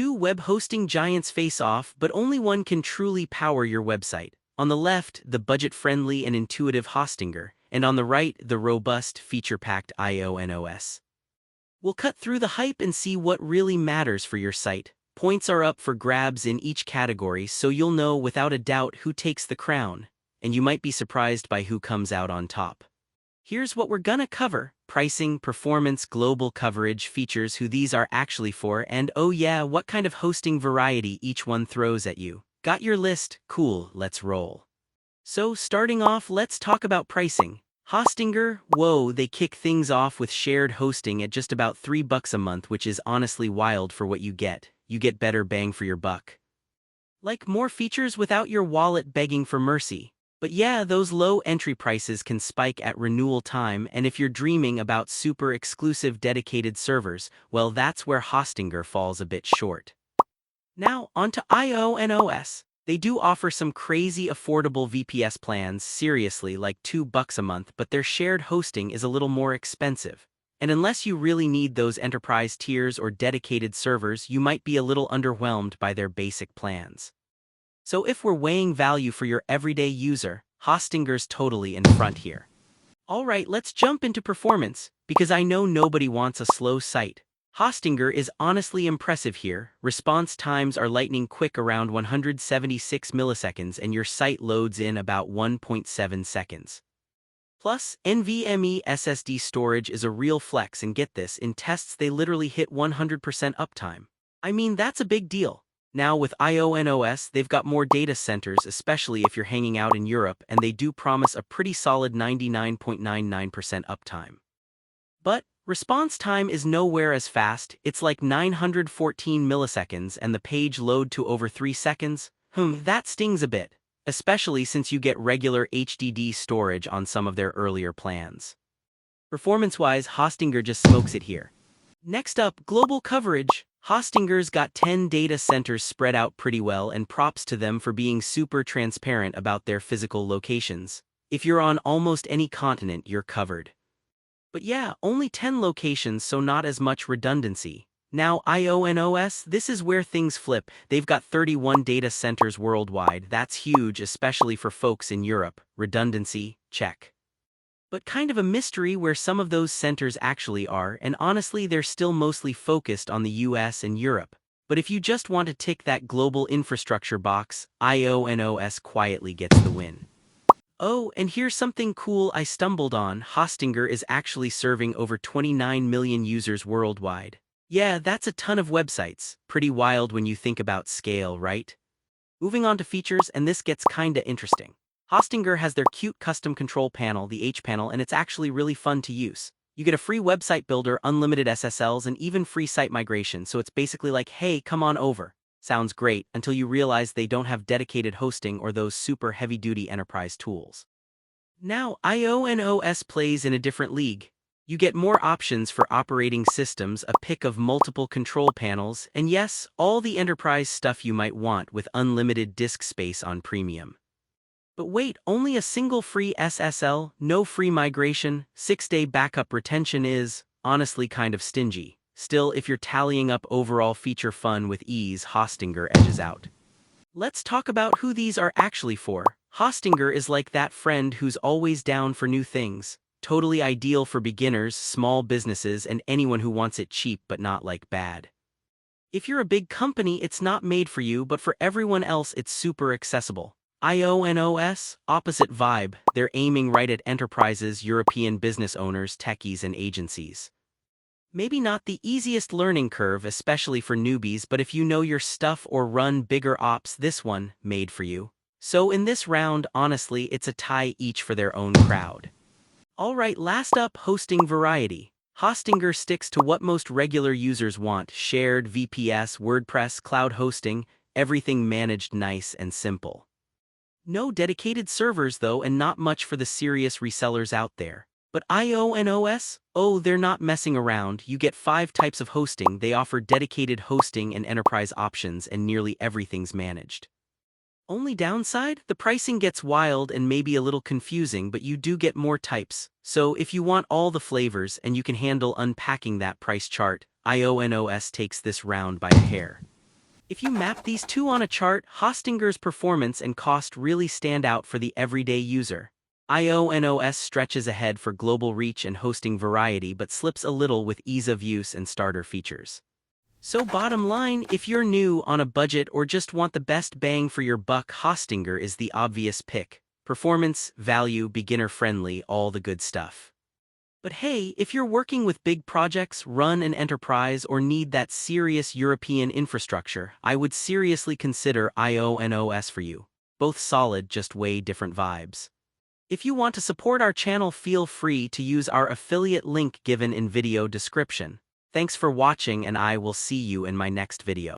two web hosting giants face off, but only one can truly power your website. On the left, the budget-friendly and intuitive Hostinger, and on the right, the robust, feature-packed IONOS. We'll cut through the hype and see what really matters for your site. Points are up for grabs in each category, so you'll know without a doubt who takes the crown, and you might be surprised by who comes out on top. Here's what we're gonna cover: pricing, performance, global coverage, features, who these are actually for, and oh yeah, what kind of hosting variety each one throws at you. Got your list? Cool, let's roll. So starting off, let's talk about pricing. Hostinger, whoa, they kick things off with shared hosting at just about $3 a month, which is honestly wild for what you get. You get better bang for your buck. Like more features without your wallet begging for mercy. But yeah, those low entry prices can spike at renewal time, and if you're dreaming about super exclusive dedicated servers, well, that's where Hostinger falls a bit short. Now, onto IONOS. They do offer some crazy affordable VPS plans, seriously, like $2 a month, but their shared hosting is a little more expensive. And unless you really need those enterprise tiers or dedicated servers, you might be a little underwhelmed by their basic plans. So if we're weighing value for your everyday user, Hostinger's totally in front here. Alright, let's jump into performance, because I know nobody wants a slow site. Hostinger is honestly impressive here. Response times are lightning quick, around 176 milliseconds, and your site loads in about 1.7 seconds. Plus, NVMe SSD storage is a real flex, and get this, in tests they literally hit 100% uptime. I mean, that's a big deal. Now with IONOS, they've got more data centers, especially if you're hanging out in Europe, and they do promise a pretty solid 99.99% uptime. But response time is nowhere as fast. It's like 914 milliseconds, and the page load to over 3 seconds. That stings a bit, especially since you get regular HDD storage on some of their earlier plans. Performance-wise, Hostinger just smokes it here. Next up, global coverage. Hostinger's got 10 data centers spread out pretty well, and props to them for being super transparent about their physical locations. If you're on almost any continent, you're covered. But yeah, only 10 locations, so not as much redundancy. Now IONOS, this is where things flip. They've got 31 data centers worldwide. That's huge, especially for folks in Europe. Redundancy, check. But kind of a mystery where some of those centers actually are, and honestly they're still mostly focused on the US and Europe. But if you just want to tick that global infrastructure box, IONOS quietly gets the win. Oh, and here's something cool I stumbled on. Hostinger is actually serving over 29 million users worldwide. Yeah, that's a ton of websites. Pretty wild when you think about scale, right? Moving on to features, and this gets kinda interesting. Hostinger has their cute custom control panel, the H panel, and it's actually really fun to use. You get a free website builder, unlimited SSLs, and even free site migration, so it's basically like, hey, come on over. Sounds great, until you realize they don't have dedicated hosting or those super heavy-duty enterprise tools. Now, IONOS plays in a different league. You get more options for operating systems, a pick of multiple control panels, and yes, all the enterprise stuff you might want with unlimited disk space on premium. But wait, only a single free SSL, no free migration, 6-day backup retention is, honestly, kind of stingy. Still, if you're tallying up overall feature fun with ease, Hostinger edges out. Let's talk about who these are actually for. Hostinger is like that friend who's always down for new things. Totally ideal for beginners, small businesses, and anyone who wants it cheap but not like bad. If you're a big company, it's not made for you, but for everyone else, it's super accessible. IONOS, opposite vibe. They're aiming right at enterprises, European business owners, techies, and agencies. Maybe not the easiest learning curve, especially for newbies, but if you know your stuff or run bigger ops, this one, made for you. So in this round, honestly, it's a tie, each for their own crowd. Alright, last up, hosting variety. Hostinger sticks to what most regular users want: shared, VPS, WordPress, cloud hosting, everything managed nice and simple. No dedicated servers though, and not much for the serious resellers out there. But IONOS? Oh, they're not messing around. You get 5 types of hosting. They offer dedicated hosting and enterprise options, and nearly everything's managed. Only downside? The pricing gets wild and maybe a little confusing, but you do get more types. So if you want all the flavors and you can handle unpacking that price chart, IONOS takes this round by a hair. If you map these two on a chart, Hostinger's performance and cost really stand out for the everyday user. IONOS stretches ahead for global reach and hosting variety but slips a little with ease of use and starter features. So bottom line, if you're new, on a budget, or just want the best bang for your buck, Hostinger is the obvious pick. Performance, value, beginner-friendly, all the good stuff. But hey, if you're working with big projects, run an enterprise, or need that serious European infrastructure, I would seriously consider IONOS for you. Both solid, just way different vibes. If you want to support our channel, feel free to use our affiliate link given in video description. Thanks for watching, and I will see you in my next video.